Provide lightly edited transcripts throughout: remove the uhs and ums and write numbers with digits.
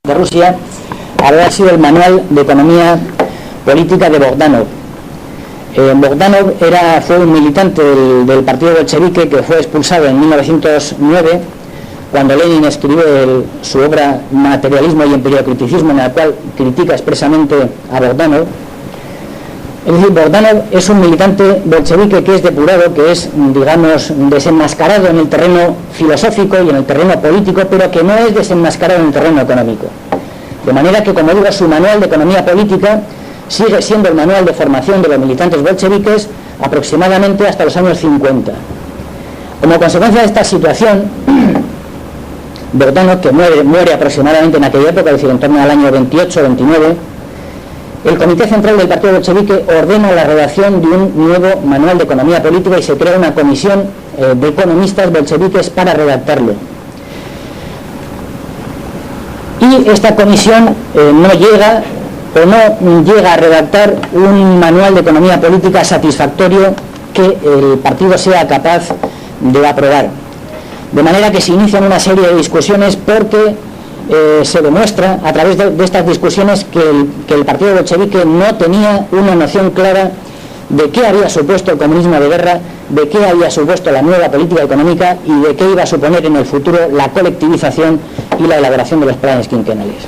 de Rusia habrá sido el Manual de Economía Política de Bogdanov. Bogdanov fue un militante del partido bolchevique que fue expulsado en 1909 cuando Lenin escribió su obra Materialismo y Empirocriticismo, en la cual critica expresamente a Bogdanov. Es decir, Bogdanov es un militante bolchevique que es depurado, que es, digamos, desenmascarado en el terreno filosófico y en el terreno político, pero que no es desenmascarado en el terreno económico. De manera que, como digo, su manual de economía política sigue siendo el manual de formación de los militantes bolcheviques aproximadamente hasta los años 50. Como consecuencia de esta situación, Bogdanov, que muere aproximadamente en aquella época, es decir, en torno al año 28 o 29, el Comité Central del Partido Bolchevique ordena la redacción de un nuevo manual de economía política y se crea una comisión de economistas bolcheviques para redactarlo. Y esta comisión no llega a redactar un manual de economía política satisfactorio que el partido sea capaz de aprobar. De manera que se inician una serie de discusiones porque se demuestra a través de estas discusiones que el partido bolchevique no tenía una noción clara de qué había supuesto el comunismo de guerra, de qué había supuesto la nueva política económica y de qué iba a suponer en el futuro la colectivización y la elaboración de los planes quinquenales.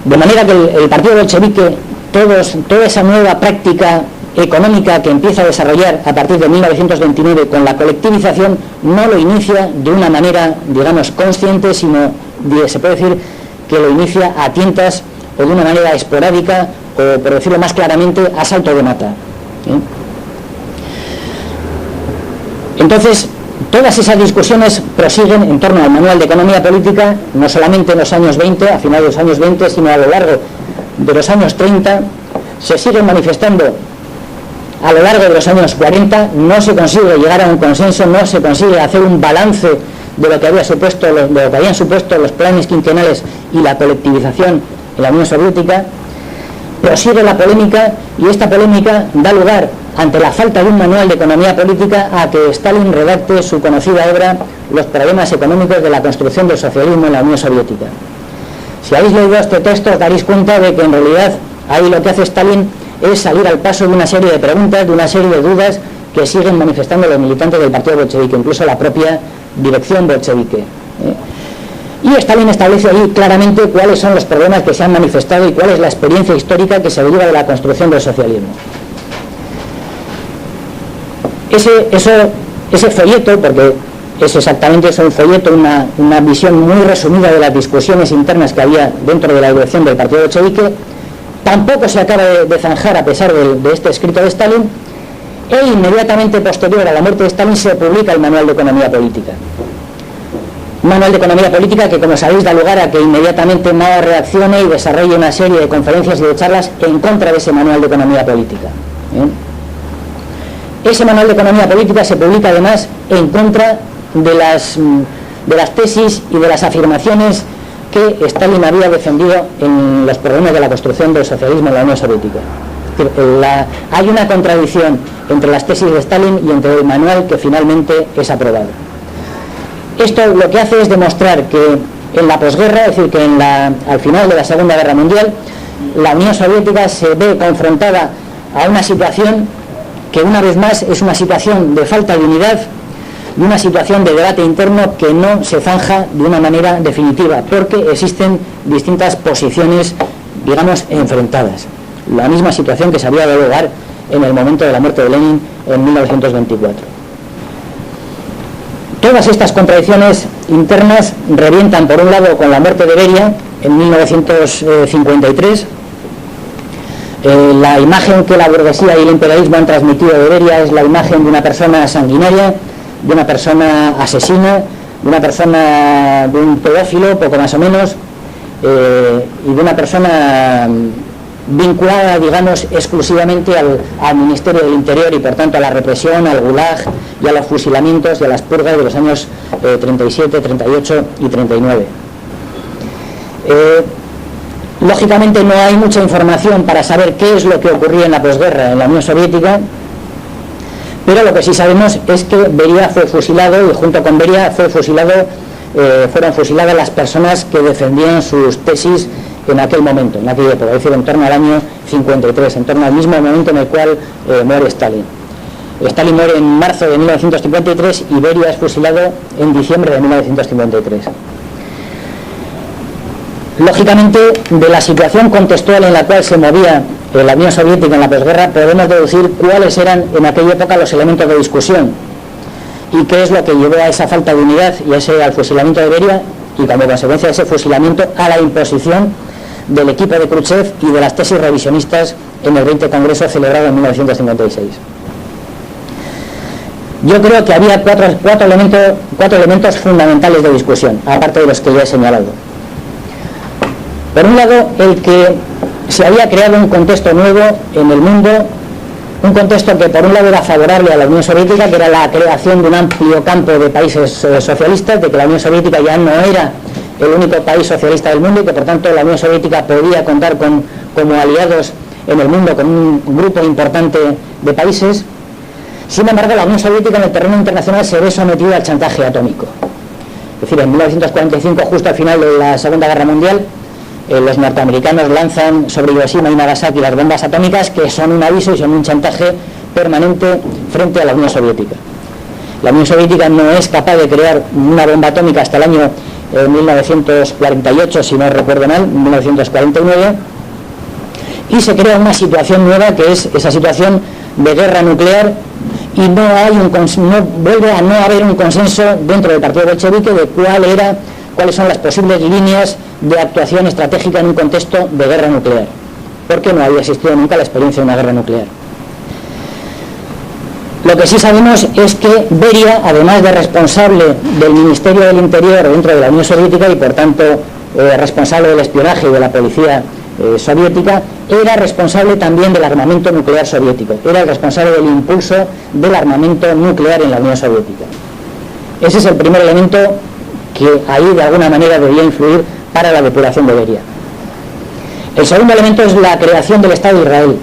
De manera que el partido bolchevique, toda esa nueva práctica económica que empieza a desarrollar a partir de 1929 con la colectivización, no lo inicia de una manera, digamos, consciente, sino se puede decir que lo inicia a tientas o de una manera esporádica o, por decirlo más claramente, a salto de mata. Entonces, todas esas discusiones prosiguen en torno al manual de economía política, no solamente en los años 20, a finales de los años 20, sino a lo largo de los años 30, se siguen manifestando a lo largo de los años 40, no se consigue llegar a un consenso, no se consigue hacer un balance de lo que habían supuesto los planes quinquenales y la colectivización en la Unión Soviética. Prosigue la polémica y esta polémica da lugar, ante la falta de un manual de economía política, a que Stalin redacte su conocida obra Los problemas económicos de la construcción del socialismo en la Unión Soviética. Si habéis leído este texto os daréis cuenta de que en realidad ahí lo que hace Stalin es salir al paso de una serie de preguntas, de una serie de dudas que siguen manifestando los militantes del partido bolchevique, incluso la propia dirección bolchevique. Y Stalin establece ahí claramente cuáles son los problemas que se han manifestado y cuál es la experiencia histórica que se deriva de la construcción del socialismo. Ese folleto, porque es exactamente eso, un folleto, una visión muy resumida de las discusiones internas que había dentro de la dirección del partido bolchevique, tampoco se acaba de zanjar a pesar de este escrito de Stalin, e inmediatamente posterior a la muerte de Stalin se publica el Manual de Economía Política. Un manual de economía política que, como sabéis, da lugar a que inmediatamente Mao reaccione y desarrolle una serie de conferencias y de charlas en contra de ese manual de economía política. Ese manual de economía política se publica además en contra de las tesis y de las afirmaciones que Stalin había defendido en los problemas de la construcción del socialismo en la Unión Soviética. Hay una contradicción entre las tesis de Stalin y entre el manual que finalmente es aprobado. Esto lo que hace es demostrar que en la posguerra, es decir, que al final de la Segunda Guerra Mundial, la Unión Soviética se ve confrontada a una situación que, una vez más, es una situación de falta de unidad y una situación de debate interno que no se zanja de una manera definitiva, porque existen distintas posiciones, digamos, enfrentadas. La misma situación que se había dado lugar en el momento de la muerte de Lenin en 1924. Todas estas contradicciones internas revientan, por un lado, con la muerte de Beria en 1953. La imagen que la burguesía y el imperialismo han transmitido de Beria es la imagen de una persona sanguinaria, de una persona asesina, de un pedófilo, poco más o menos, y de una persona vinculada, digamos, exclusivamente al Ministerio del Interior y, por tanto, a la represión, al gulag y a los fusilamientos y a las purgas de los años 37, 38 y 39. Lógicamente no hay mucha información para saber qué es lo que ocurría en la posguerra en la Unión Soviética, pero lo que sí sabemos es que Beria fue fusilado, y junto con Beria fue fusilado fueron fusiladas las personas que defendían sus tesis en aquel momento, en aquella época, es decir, en torno al año 53, en torno al mismo momento en el cual muere Stalin. Stalin muere en marzo de 1953 y Beria es fusilado en diciembre de 1953. Lógicamente, de la situación contextual en la cual se movía la Unión Soviética en la posguerra, podemos deducir cuáles eran en aquella época los elementos de discusión y qué es lo que llevó a esa falta de unidad y al fusilamiento de Beria, y como consecuencia de ese fusilamiento a la imposición del equipo de Khrushchev y de las tesis revisionistas en el 20 Congreso celebrado en 1956. Yo creo que había cuatro elementos fundamentales de discusión, aparte de los que ya he señalado. Por un lado, el que se había creado un contexto nuevo en el mundo, un contexto que por un lado era favorable a la Unión Soviética, que era la creación de un amplio campo de países socialistas, de que la Unión Soviética ya no era el único país socialista del mundo y que por tanto la Unión Soviética podía contar como aliados en el mundo con un grupo importante de países. Sin embargo, la Unión Soviética en el terreno internacional se ve sometida al chantaje atómico. Es decir, en 1945, justo al final de la Segunda Guerra Mundial, los norteamericanos lanzan sobre Hiroshima y Nagasaki las bombas atómicas, que son un aviso y son un chantaje permanente frente a la Unión Soviética. La Unión Soviética no es capaz de crear una bomba atómica hasta el año 1948, si no recuerdo mal, 1949, y se crea una situación nueva, que es esa situación de guerra nuclear, y vuelve a no haber un consenso dentro del partido bolchevique de cuáles son las posibles líneas de actuación estratégica en un contexto de guerra nuclear, porque no había existido nunca la experiencia de una guerra nuclear. Lo que sí sabemos es que Beria, además de responsable del Ministerio del Interior dentro de la Unión Soviética y por tanto responsable del espionaje y de la policía soviética, era responsable también del armamento nuclear soviético, era el responsable del impulso del armamento nuclear en la Unión Soviética. Ese es el primer elemento que ahí de alguna manera debía influir para la depuración de Beria. El segundo elemento es la creación del Estado de Israel.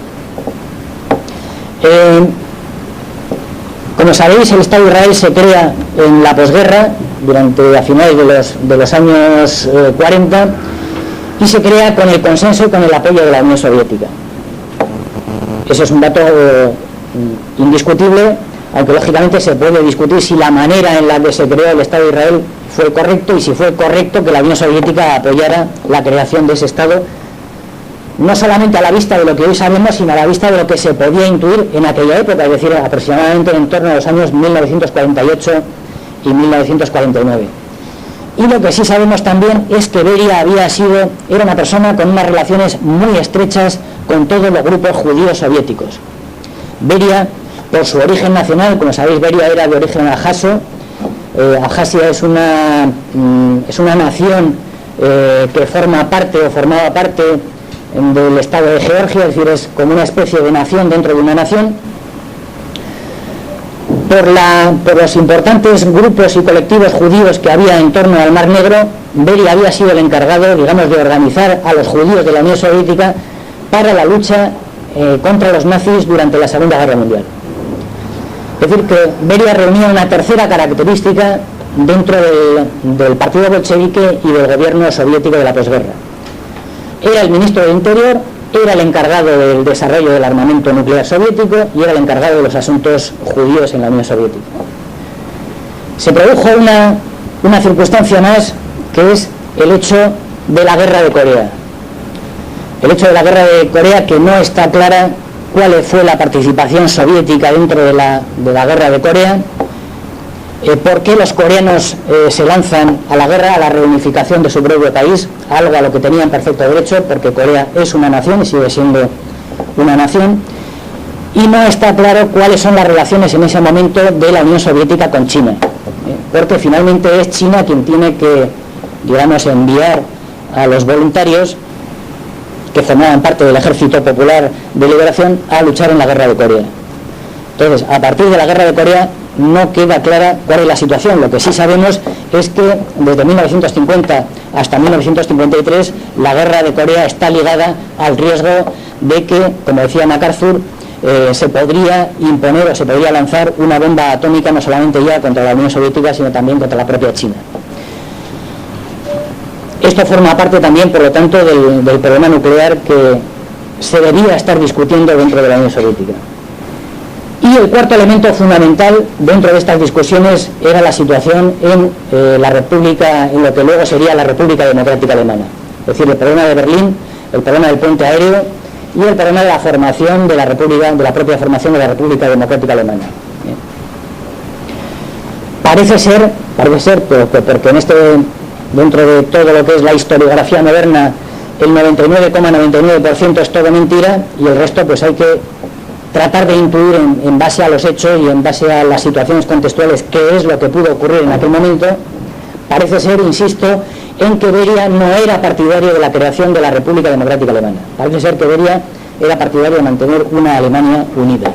Como sabéis, el Estado de Israel se crea en la posguerra, a finales de los años 40, y se crea con el consenso y con el apoyo de la Unión Soviética. Ese es un dato indiscutible, aunque lógicamente se puede discutir si la manera en la que se creó el Estado de Israel fue correcto y si fue correcto que la Unión Soviética apoyara la creación de ese Estado, no solamente a la vista de lo que hoy sabemos, sino a la vista de lo que se podía intuir en aquella época, es decir, aproximadamente en torno a los años 1948 y 1949. Y lo que sí sabemos también es que Beria era una persona con unas relaciones muy estrechas con todos los grupos judíos soviéticos. Beria, por su origen nacional, como sabéis, Beria era de origen abjaso. Abjasia es una nación que formaba parte del estado de Georgia, es decir, es como una especie de nación dentro de una nación. Por los importantes grupos y colectivos judíos que había en torno al Mar Negro, Beria había sido el encargado, digamos, de organizar a los judíos de la Unión Soviética para la lucha contra los nazis durante la Segunda Guerra Mundial. Es decir, que Beria reunía una tercera característica dentro del partido bolchevique y del gobierno soviético de la posguerra. Era el ministro del Interior, era el encargado del desarrollo del armamento nuclear soviético y era el encargado de los asuntos judíos en la Unión Soviética. Se produjo una circunstancia más, que es el hecho de la guerra de Corea. El hecho de la guerra de Corea, que no está clara cuál fue la participación soviética dentro de la guerra de Corea, por qué los coreanos se lanzan a la guerra, a la reunificación de su propio país, algo a lo que tenían perfecto derecho, porque Corea es una nación y sigue siendo una nación, y no está claro cuáles son las relaciones en ese momento de la Unión Soviética con China, porque finalmente es China quien tiene que, digamos, enviar a los voluntarios que formaban parte del Ejército Popular de Liberación a luchar en la guerra de Corea. Entonces, a partir de la guerra de Corea no queda clara cuál es la situación. Lo que sí sabemos es que desde 1950 hasta 1953 la guerra de Corea está ligada al riesgo de que, como decía MacArthur, se podría imponer o se podría lanzar una bomba atómica no solamente ya contra la Unión Soviética, sino también contra la propia China. Esto forma parte también, por lo tanto, del problema nuclear que se debía estar discutiendo dentro de la Unión Soviética. Y el cuarto elemento fundamental dentro de estas discusiones era la situación en la República, en lo que luego sería la República Democrática Alemana. Es decir, el problema de Berlín, el problema del puente aéreo y el problema de la formación de la República, de la propia formación de la República Democrática Alemana. Parece ser, porque dentro de todo lo que es la historiografía moderna, el 99,99% es todo mentira y el resto pues hay que tratar de intuir en base a los hechos y en base a las situaciones contextuales qué es lo que pudo ocurrir en aquel momento. Parece ser, insisto, en que Beria no era partidario de la creación de la República Democrática Alemana. Parece ser que Beria era partidario de mantener una Alemania unida.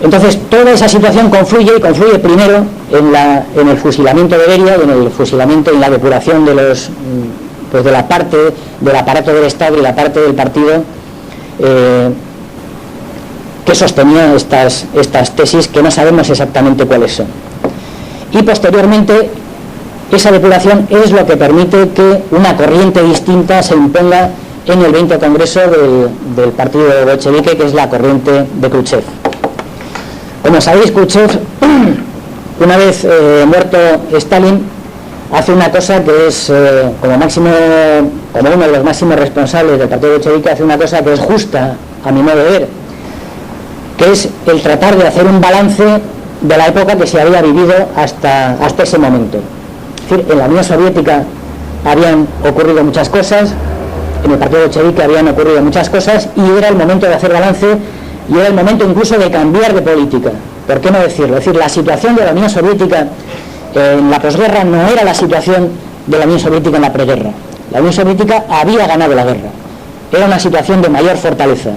Entonces, toda esa situación confluye primero en el fusilamiento de Beria y en el fusilamiento y la depuración de los de la parte del aparato del Estado y la parte del partido que sostenía estas tesis que no sabemos exactamente cuáles son. Y posteriormente esa depuración es lo que permite que una corriente distinta se imponga en el 20 Congreso del partido bolchevique, que es la corriente de Khrushchev. Como sabéis, Khrushchev, una vez muerto Stalin, hace una cosa que es, como uno de los máximos responsables del partido bolchevique, hace una cosa que es justa, a mi modo de ver, que es el tratar de hacer un balance de la época que se había vivido hasta ese momento. Es decir, en la Unión Soviética habían ocurrido muchas cosas, en el partido bolchevique habían ocurrido muchas cosas, y era el momento de hacer balance, y era el momento incluso de cambiar de política. ¿Por qué no decirlo? Es decir, la situación de la Unión Soviética en la posguerra no era la situación de la Unión Soviética en la preguerra. La Unión Soviética había ganado la guerra. Era una situación de mayor fortaleza.